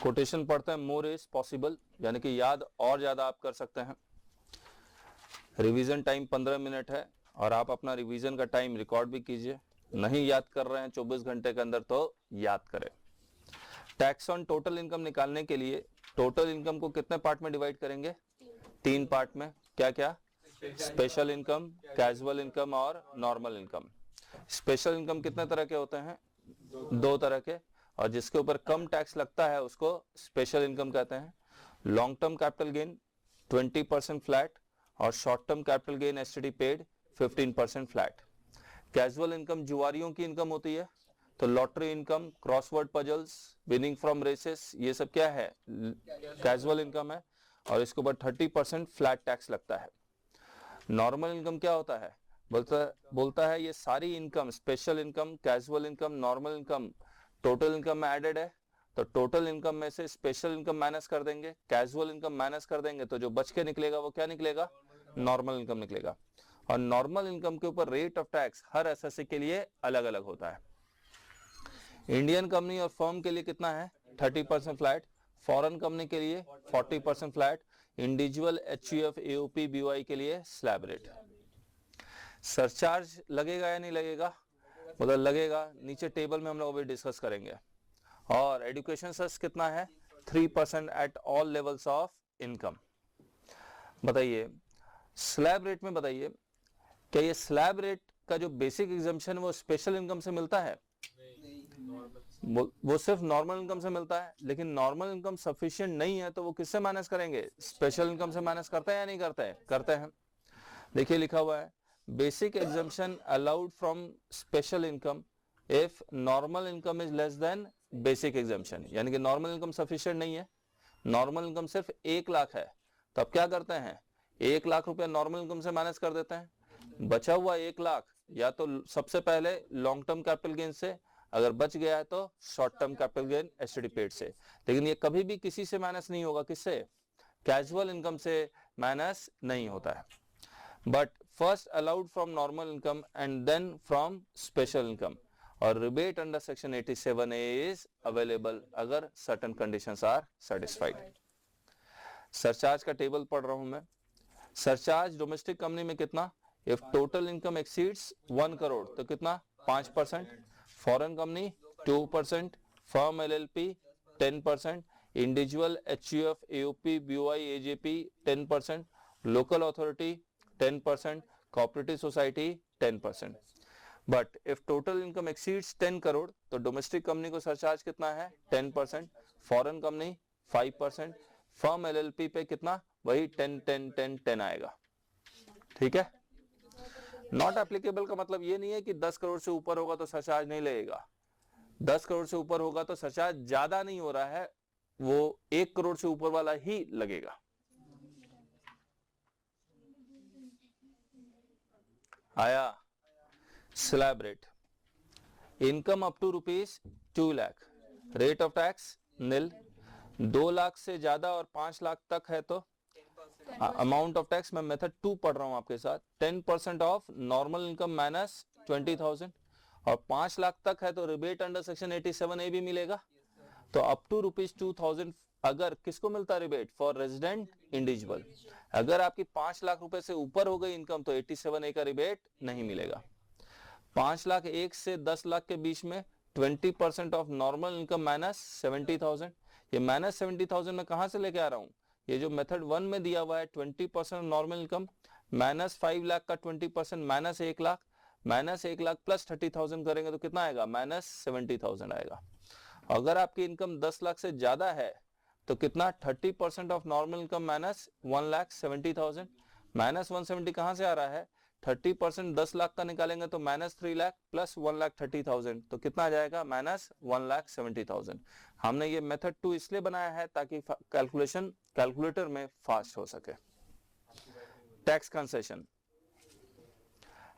Quotation पढ़ते हैं, more is possible, यानी कि याद और ज्यादा आप कर सकते हैं। रिवीजन टाइम 15 मिनट है और आप अपना रिवीजन का टाइम रिकॉर्ड भी कीजिए। नहीं याद कर रहे हैं 24 घंटे के अंदर तो याद करें। टैक्स ऑन टोटल इनकम निकालने के लिए टोटल इनकम को कितने पार्ट में डिवाइड करेंगे? 3 पार्ट में। क्या क्या? स्पेशल इनकम, कैजुअल इनकम और नॉर्मल इनकम। स्पेशल इनकम कितने तरह के होते हैं? 2 तरह के, और जिसके ऊपर कम टैक्स लगता है उसको स्पेशल इनकम कहते हैं। Long term capital gain 20% flat और short term capital gain STD paid 15% flat. Casual income जुआरियों की इनकम होती है, तो lottery income, crossword puzzles, winning from races, ये सब क्या है? कैजुअल इनकम है और इसके ऊपर 30% फ्लैट टैक्स लगता है। नॉर्मल इनकम क्या होता है? बोलता है ये सारी income, special income, casual income, normal income total income में एडेड है, तो टोटल इनकम में से स्पेशल इनकम माइनस कर देंगे, कैजुअल इनकम माइनस कर देंगे, तो जो बच के निकलेगा वो क्या निकलेगा? नॉर्मल इनकम निकलेगा। और नॉर्मल इनकम के ऊपर rate of tax her SSC के लिए अलग अलग होता है। इंडियन कंपनी और फर्म के लिए कितना है? 30% फ्लैट, फॉरेन कंपनी के लिए 40% flat, individual HUF AOP BOI के लिए स्लैब रेट। सरचार्ज लगेगा या नहीं लगेगा? मतलब लगेगा, नीचे टेबल में हम लोग अभी डिस्कस करेंगे। और एजुकेशन सेस कितना है? 3% at all levels of income. बताइए स्लैब रेट में, बताइए क्या ये स्लैब रेट का जो बेसिक एग्जम्पशन वो स्पेशल इनकम से मिलता है? वो सिर्फ नॉर्मल इनकम से मिलता है, लेकिन नॉर्मल इनकम सफिशिएंट नहीं है तो वो किससे माइनस करेंगे? स्पेशल इनकम से माइनस करते हैं या नहीं करते हैं? करते हैं। देखिए लिखा हुआ है basic exemption allowed from special income if normal income is less than basic exemption, यानी कि नॉर्मल इनकम सफिशिएंट नहीं है, नॉर्मल इनकम सिर्फ 1 लाख है, तो अब क्या करते हैं? 1 लाख रुपया नॉर्मल इनकम से माइनस कर देते हैं। बचा हुआ 1 लाख या तो सबसे पहले लॉन्ग टर्म कैपिटल गेन से, अगर बच गया है तो short term capital gain STD paid से। लेकिन ये कभी भी किसी से माइनस नहीं होगा, किससे? कैजुअल इनकम से माइनस नहीं होता है। But first allowed from normal income and then from special income, और rebate under section 87A is available अगर certain conditions are satisfied. Surcharge का टेबल पढ़ रहा हूं मैं। सरचार्ज डोमेस्टिक कंपनी में कितना? If total income exceeds 1 crore तो कितना? 5%, foreign company 2%, firm LLP 10%, individual HUF AOP BOI AJP 10%, local authority 10%, cooperative society 10%। But if total income exceeds 10 crore तो डोमेस्टिक कंपनी को सरचार्ज कितना है? 10%, फॉरेन कंपनी 5%, फर्म एलएलपी पे कितना? वही 10 10 10 10 आएगा। ठीक है। नॉट एप्लीकेबल का मतलब ये नहीं है कि 10 करोड़ से ऊपर होगा तो सरचार्ज नहीं लगेगा। 10 करोड़ से ऊपर होगा तो सरचार्ज ज्यादा नहीं हो रहा है, वो 1 करोड़ से ऊपर वाला ही लगेगा। आया slab rate. Income up to ₹2 lakh, rate of tax nil. 2 lakh से ज्यादा और 5 लाख तक है तो अमाउंट ऑफ टैक्स, मैं मेथड 2 पढ़ रहा हूं आपके साथ, 10% ऑफ नॉर्मल इनकम माइनस 20,000, और 5 लाख तक है तो रिबेट अंडर सेक्शन 87A भी मिलेगा। तो अप टू ₹2,000 अगर किसको मिलता है रिबेट? For resident individual. अगर आपकी 5 लाख रुपए से ऊपर हो गई इनकम तो 87A का रिबेट नहीं मिलेगा। 5 लाख 1 से 10 लाख के बीच में 20% ऑफ नॉर्मल इनकम माइनस 70,000। ये माइनस 70,000 मैं कहां से लेके आ रहा हूं? ये जो मेथड 1 में दिया हुआ है 20% नॉर्मल इनकम माइनस 5 लाख का 20% minus 1 lakh, minus 1 lakh plus 30,000 करेंगे तो कितना आएगा? माइनस 70,000 आएगा। अगर आपकी इनकम 10 लाख से ज्यादा है तो कितना? 30% of normal income minus 1,70,000, minus 170 कहां से आ रहा है? 30% 10 लाख का निकालेंगे तो माइनस 3 लाख प्लस 1,30,000 तो कितना आ जाएगा? माइनस 1,70,000। हमने ये मेथड 2 इसलिए बनाया है ताकि कैलकुलेशन कैलकुलेटर में फास्ट हो सके। टैक्स कंसेशन,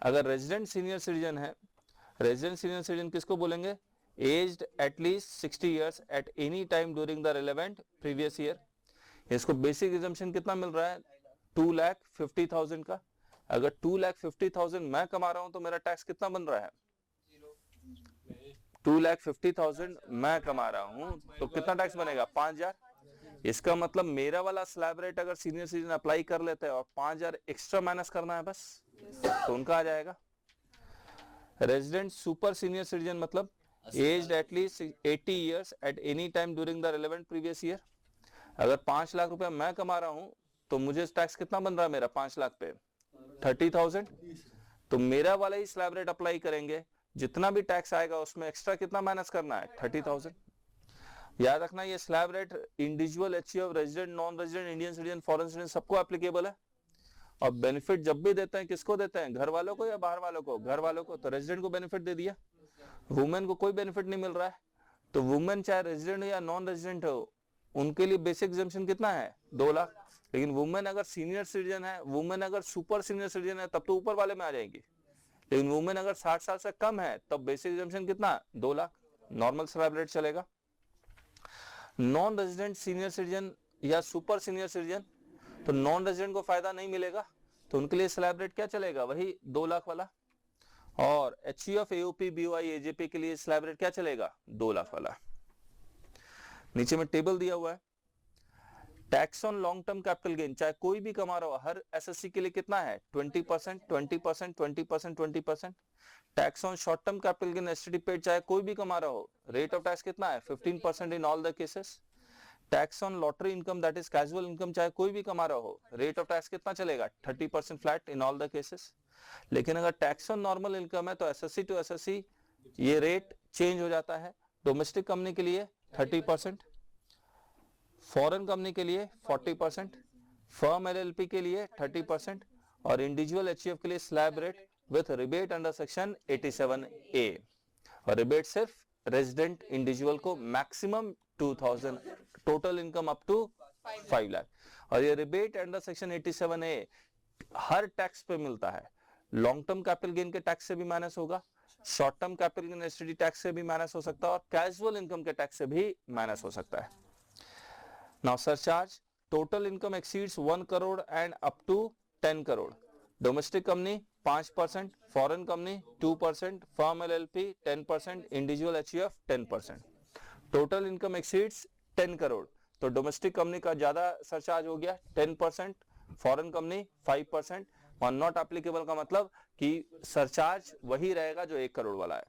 अगर रेजिडेंट सीनियर सिटीजन है, रेजिडेंट सीनियर सिटीजन किसको बोलेंगे? Aged at least 60 years at any time during the relevant previous year. इसको बेसिक एग्जम्पशन कितना मिल रहा है? 2,50,000 का। अगर 2,50,000 मैं कमा रहा हूं तो मेरा टैक्स कितना बन रहा है? 2,50,000 मैं कमा रहा हूं तो कितना टैक्स बनेगा? 5,000। इसका मतलब मेरा वाला स्लैब रेट अगर सीनियर सिटीजन अप्लाई कर लेते हैं और 5,000 एक्स्ट्रा माइनस करना है बस, तो उनका आ जाएगा। रेजिडेंट सुपर सीनियर सिटीजन मतलब aged at least 80 years at any time during the relevant previous year। अगर 5 लाख रुपया मैं कमा रहा हूं तो मुझे टैक्स कितना बन रहा है मेरा 5 लाख पे? 30,000। तो मेरा वाला ही स्लैब रेट अप्लाई करेंगे, जितना भी टैक्स आएगा उसमें एक्स्ट्रा कितना माइनस करना है? 30,000। याद रखना ये slab rate individual, HUF, resident, non resident, Indian citizen, foreign citizen सबको एप्लीकेबल है। और बेनिफिट जब भी देते हैं किसको देते हैं? घर वालों को या बाहर वालों को? घर वालों को। तो रेजिडेंट को बेनिफिट दे दिया, वुमेन को कोई बेनिफिट नहीं मिल रहा है। तो वुमेन चाहे रेजिडेंट या नॉन रेजिडेंट हो, उनके लिए बेसिक एग्जम्पशन कितना है? 2 लाख। लेकिन वुमेन अगर सीनियर सिटीजन है, वुमेन अगर सुपर सीनियर सिटीजन है, तब तो ऊपर वाले में आ जाएंगी। लेकिन वुमेन अगर 60 साल से कम है तब बेसिक एग्जम्पशन कितना? 2 लाख। नॉर्मल स्लैब रेट चलेगा। नॉन रेजिडेंट सीनियर सिटीजन या सुपर सीनियर सिटीजन, तो नॉन रेजिडेंट को फायदा नहीं मिलेगा, तो उनके लिए स्लैब रेट क्या चलेगा? वही 2 लाख वाला। और एचयूएफ, एओपी, बीओआई, एजेपी के लिए स्लैब रेट क्या चलेगा? 2 लाख वाला। नीचे में टेबल दिया हुआ है। Tax on long term capital gain, चाहे कोई भी कमा रहा हो, हर एसएससी के लिए कितना है? 20%, 20%, 20%, 20%। Tax on short term capital gain STD paid, चाहे कोई भी कमा रहा हो, रेट ऑफ टैक्स कितना है? 15% in all the cases. Tax on lottery income that is casual income, चाहे कोई भी कमा रहा हो, रेट ऑफ टैक्स कितना चलेगा? 30% flat in all the cases. लेकिन अगर टैक्स ऑन नॉर्मल इनकम है तो एसएससी टू एसएससी ये रेट चेंज हो जाता है। डोमेस्टिक कंपनी के लिए 30%, फॉरेन कंपनी के लिए 40%, फर्म एलएलपी के लिए 30% और इंडिविजुअल एचयूएफ के लिए slab rate with rebate under section 87A। और रिबेट सिर्फ रेजिडेंट इंडिविजुअल को maximum 2,000, total income up to 5 lakh. और ये रिबेट अंडर सेक्शन 87A हर टैक्स पे मिलता है। लॉन्ग टर्म कैपिटल गेन के टैक्स से भी माइनस होगा, short term capital gain STD tax से भी माइनस हो सकता है और कैजुअल इनकम के टैक्स से भी माइनस हो सकता है। Now surcharge, total income exceeds 1 crore and up to 10 crore. Domestic company 5%, foreign company 2%, firm LLP 10%, individual HUF 10%। Total income exceeds 10 crore, तो डोमेस्टिक कंपनी का ज्यादा सरचार्ज हो गया 10%, फॉरेन कंपनी 5%। और नॉट एप्लीकेबल का मतलब कि सरचार्ज वही रहेगा जो 1 करोड़ वाला है।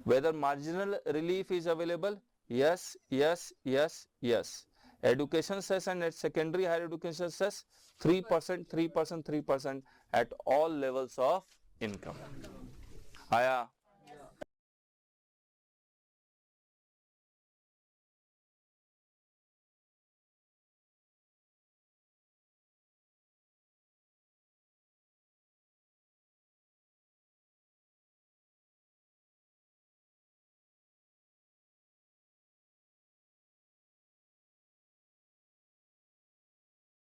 Whether marginal relief is available, yes yes yes yes. Education cess and at secondary higher education cess 3%, 3%, 3% at all levels of income। आया